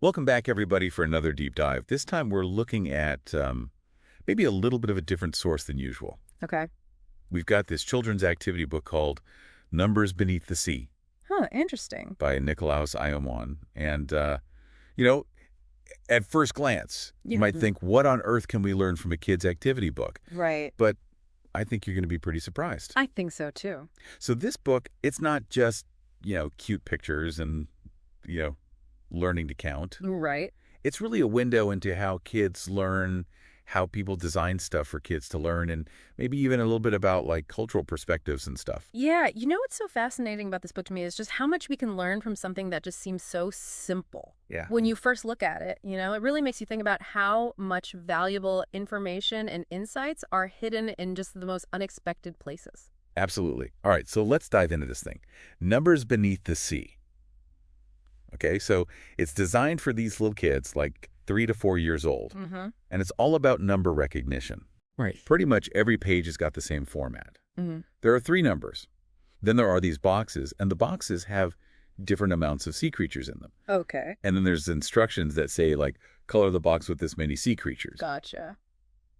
Welcome back, everybody, for another deep dive. This time we're looking at maybe a little bit of a different source than usual. Okay. We've got this children's activity book called Numbers Beneath the Sea Huh, interesting. by Nikolaus Iomon. And, you know, at first glance, you might think, what on earth can we learn from a kid's activity book? Right. But I think you're going to be pretty surprised. I think so, too. So this book, it's not just, cute pictures and, learning to count. Right. It's really a window into how kids learn, how people design stuff for kids to learn, and maybe even a little bit about like cultural perspectives and stuff. Yeah, you know what's so fascinating about this book to me is just how much we can learn from something that just seems so simple. Yeah. When you first look at it, it really makes you think about how much valuable information and insights are hidden in just the most unexpected places. Absolutely. All right, so let's dive into this thing. Numbers Beneath the Sea. Okay, so it's designed for these little kids, like 3 to 4 years old, and it's all about number recognition. Right. Pretty much every page has got the same format. Mm-hmm. There are 3 numbers. Then there are these boxes, and the boxes have different amounts of sea creatures in them. Okay. And then there's instructions that say, like, color the box with this many sea creatures. Gotcha.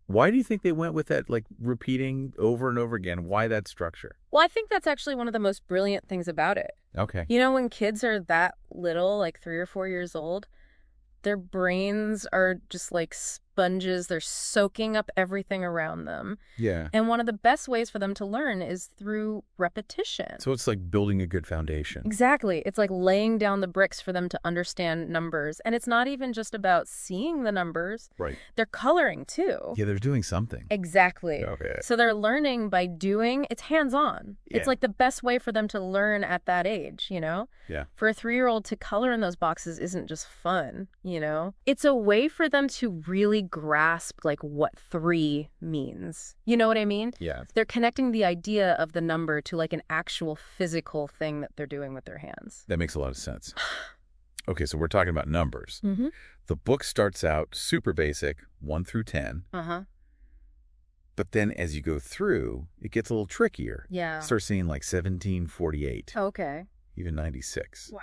Why do you think they went with that, like, repeating over and over again? Why that structure? Well, I think that's actually one of the most brilliant things about it. Okay. When kids are that little, like 3 or 4 years old, their brains are just like sponges. They're soaking up everything around them. Yeah. And one of the best ways for them to learn is through repetition. So it's like building a good foundation. Exactly. It's like laying down the bricks for them to understand numbers. And it's not even just about seeing the numbers. Right. They're coloring too. Yeah, they're doing something. Exactly. Okay. So they're learning by doing. It's hands-on. Yeah. It's like the best way for them to learn at that age, Yeah. For a 3-year-old to color in those boxes isn't just fun, It's a way for them to really grasp like what 3 means. You know what I mean? Yeah. They're connecting the idea of the number to like an actual physical thing that they're doing with their hands. That makes a lot of sense. Okay, so we're talking about numbers. Mm-hmm. The book starts out super basic, 1 through 10. Uh-huh. But then as you go through, it gets a little trickier. Yeah. Start seeing like 1748, Okay. even 96. Wow.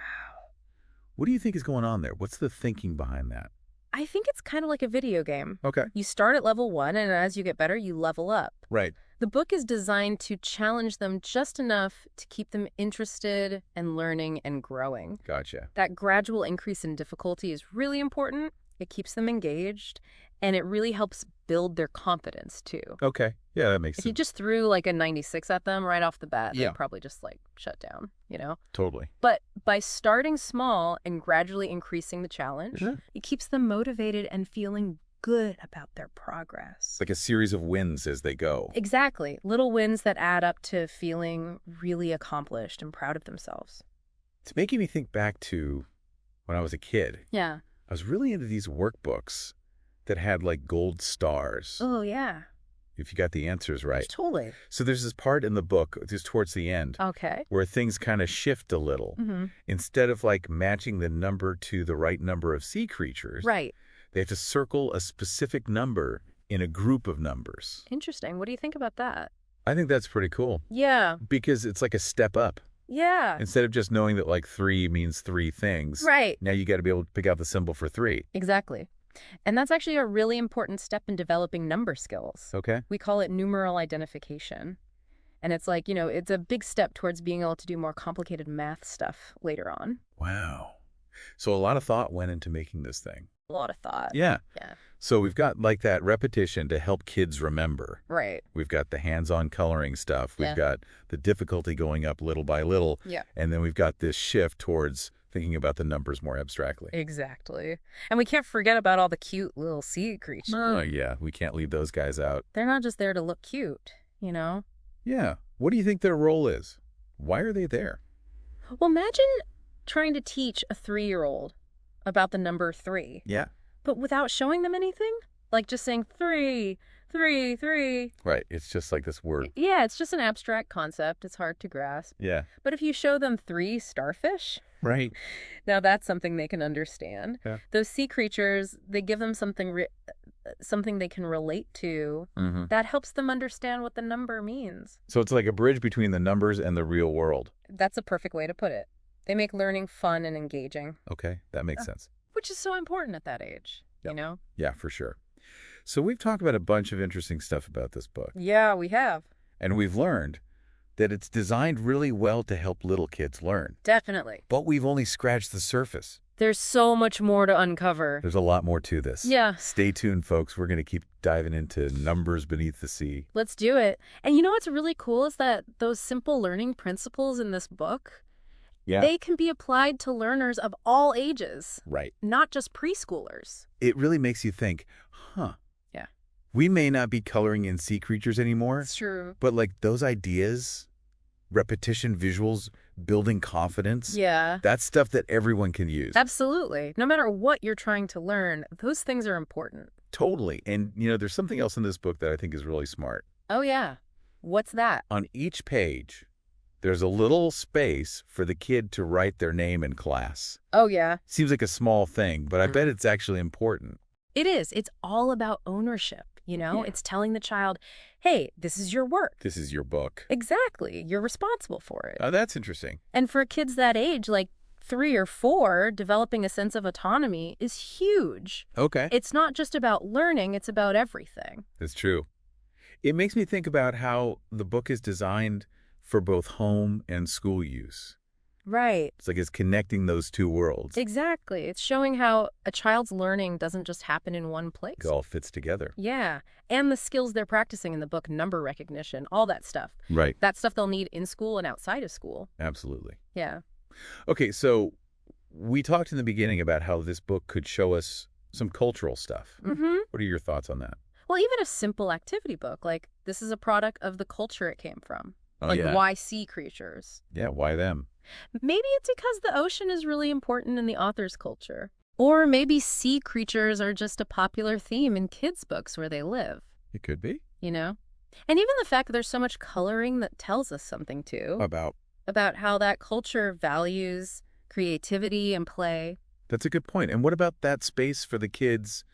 What do you think is going on there? What's the thinking behind that? I think it's kind of like a video game. Okay. You start at level 1, and as you get better, you level up. Right. The book is designed to challenge them just enough to keep them interested and learning and growing. Gotcha. That gradual increase in difficulty is really important. It keeps them engaged, and it really helps build their confidence, too. Okay. Yeah, that makes If sense. you just threw like a 96 at them right off the bat, Yeah. they'd probably just like shut down, Totally. But by starting small and gradually increasing the challenge, Sure. it keeps them motivated and feeling good about their progress. It's like a series of wins as they go. Exactly. Little wins that add up to feeling really accomplished and proud of themselves. It's making me think back to when I was a kid. Yeah. I was really into these workbooks that had like gold stars, Oh, yeah. if you got the answers right. Totally. So there's this part in the book, just towards the end, Okay. where things kind of shift a little. Mm-hmm. Instead of like matching the number to the right number of sea creatures, Right. they have to circle a specific number in a group of numbers. Interesting. What do you think about that? I think that's pretty cool Yeah. because it's like a step up. Yeah. Instead of just knowing that like 3 means 3 things, Right. now you got to be able to pick out the symbol for 3. Exactly. And that's actually a really important step in developing number skills. Okay. We call it numeral identification. And it's like, it's a big step towards being able to do more complicated math stuff later on. Wow. So a lot of thought went into making this thing. A lot of thought. Yeah. Yeah. So we've got like that repetition to help kids remember. Right. We've got the hands-on coloring stuff. We've Yeah. got the difficulty going up little by little. Yeah. And then we've got this shift towards thinking about the numbers more abstractly. Exactly. And we can't forget about all the cute little sea creatures. Oh, yeah. We can't leave those guys out. They're not just there to look cute, Yeah. What do you think their role is? Why are they there? Well, imagine trying to teach a 3-year-old about the number 3, Yeah. but without showing them anything. Like just saying 3, 3, 3. Right. It's just like this word. Yeah, it's just an abstract concept. It's hard to grasp. Yeah. But if you show them 3 starfish, Right. now that's something they can understand. Yeah. Those sea creatures, they give them something they can relate to. Mm-hmm. That helps them understand what the number means. So it's like a bridge between the numbers and the real world. That's a perfect way to put it. They make learning fun and engaging. Okay. That makes sense. Which is so important at that age, Yep. you know? Yeah, for sure. So we've talked about a bunch of interesting stuff about this book, Yeah, we have. and we've learned that it's designed really well to help little kids learn. Definitely. But we've only scratched the surface. There's so much more to uncover. There's a lot more to this. Yeah. Stay tuned, folks. We're going to keep diving into Numbers Beneath the Sea. Let's do it. And you know what's really cool is that those simple learning principles in this book, they can be applied to learners of all ages, Right. not just preschoolers. It really makes you think, huh. Yeah. We may not be coloring in sea creatures anymore, It's true. but like those ideas, repetition, visuals, building confidence, Yeah. that's stuff that everyone can use. Absolutely. No matter what you're trying to learn, those things are important. Totally. And, there's something else in this book that I think is really smart. Oh, yeah. What's that? On each page, there's a little space for the kid to write their name in class. Oh, yeah. Seems like a small thing, but I bet it's actually important. It is. It's all about ownership, Yeah. It's telling the child, hey, this is your work. This is your book. Exactly. You're responsible for it. Oh, that's interesting. And for kids that age, like 3 or 4, developing a sense of autonomy is huge. Okay. It's not just about learning, it's about everything. That's true. It makes me think about how the book is designed for both home and school use. Right. It's like it's connecting those two worlds. Exactly. It's showing how a child's learning doesn't just happen in one place. It all fits together. Yeah. And the skills they're practicing in the book, number recognition, all that stuff. Right. That stuff they'll need in school and outside of school. Absolutely. Yeah. Okay, so we talked in the beginning about how this book could show us some cultural stuff. Mm-hmm. What are your thoughts on that? Well, even a simple activity book, like this is a product of the culture it came from. Oh, like yeah. why sea creatures? Yeah, why them? Maybe it's because the ocean is really important in the author's culture. Or maybe sea creatures are just a popular theme in kids' books where they live, It could be. And even the fact that there's so much coloring that tells us something, too, about how that culture values creativity and play. That's a good point. And what about that space for the kids'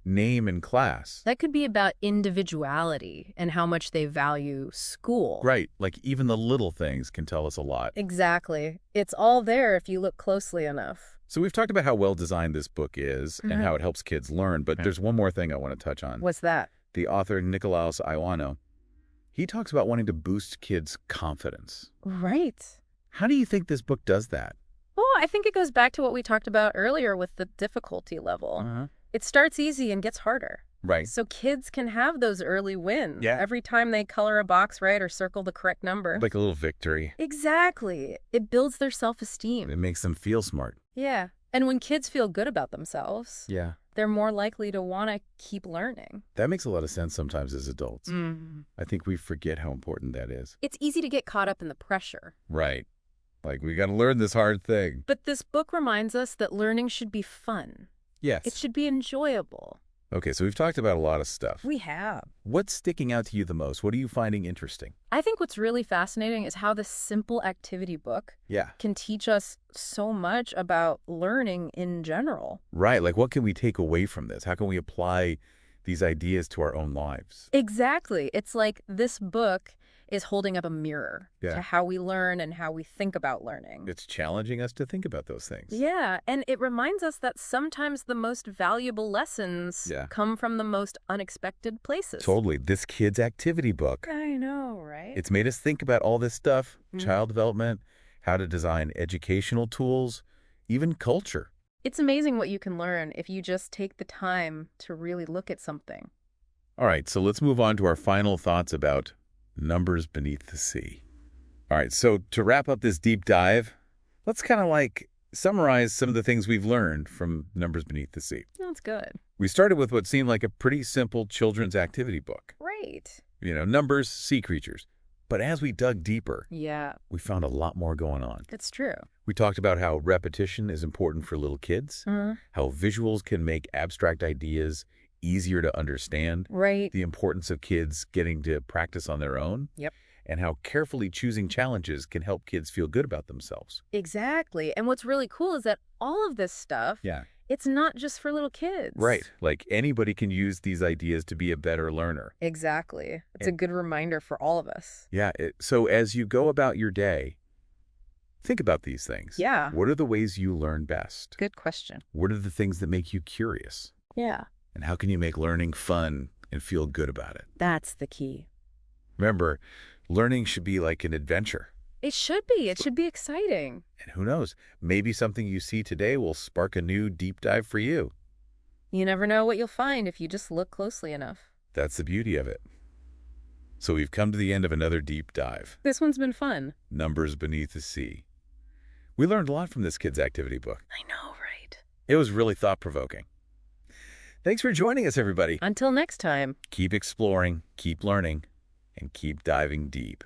name in class? That could be about individuality and how much they value school. Right. Like even the little things can tell us a lot. Exactly. It's all there if you look closely enough. So we've talked about how well designed this book is and how it helps kids learn, but there's one more thing I want to touch on. What's that? The author, Nicolaus Iwano, he talks about wanting to boost kids' confidence. Right. How do you think this book does that? Well, I think it goes back to what we talked about earlier with the difficulty level. It starts easy and gets harder. Right. So kids can have those early wins. Yeah. Every time they color a box right or circle the correct number. Like a little victory. Exactly. It builds their self-esteem. It makes them feel smart. Yeah. And when kids feel good about themselves, Yeah. they're more likely to want to keep learning. That makes a lot of sense sometimes as adults. I think we forget how important that is. It's easy to get caught up in the pressure. Right. Like, we got to learn this hard thing. But this book reminds us that learning should be fun. Yes. It should be enjoyable. Okay, so we've talked about a lot of stuff. We have. What's sticking out to you the most? What are you finding interesting? I think what's really fascinating is how this simple activity book Yeah. can teach us so much about learning in general. Right. Like, what can we take away from this? How can we apply these ideas to our own lives? Exactly. It's like this book is holding up a mirror Yeah. to how we learn and how we think about learning. It's challenging us to think about those things. Yeah, and it reminds us that sometimes the most valuable lessons come from the most unexpected places. Totally. This kid's activity book. I know, right? It's made us think about all this stuff, child development, how to design educational tools, even culture. It's amazing what you can learn if you just take the time to really look at something. All right, so let's move on to our final thoughts about Numbers Beneath the Sea. All right, so to wrap up this deep dive, let's kind of like summarize some of the things we've learned from Numbers Beneath the Sea. That's good. We started with what seemed like a pretty simple children's activity book. Right. Numbers, sea creatures. But as we dug deeper, Yeah, we found a lot more going on. that's true. We talked about how repetition is important for little kids, how visuals can make abstract ideas easier to understand, Right. the importance of kids getting to practice on their own, Yep. and how carefully choosing challenges can help kids feel good about themselves. Exactly. And what's really cool is that all of this stuff, Yeah. it's not just for little kids. Right. Like anybody can use these ideas to be a better learner. Exactly. It's a good reminder for all of us. Yeah. So as you go about your day, Think about these things. Yeah. What are the ways you learn best? Good question. What are the things that make you curious? Yeah. And how can you make learning fun and feel good about it? That's the key. Remember, learning should be like an adventure. It should be. It should be exciting. And who knows, maybe something you see today will spark a new deep dive for you. You never know what you'll find if you just look closely enough. That's the beauty of it. So we've come to the end of another deep dive. This one's been fun. Numbers Beneath the Sea. We learned a lot from this kid's activity book. I know, right? It was really thought-provoking. Thanks for joining us, everybody. Until next time. Keep exploring, keep learning, and keep diving deep.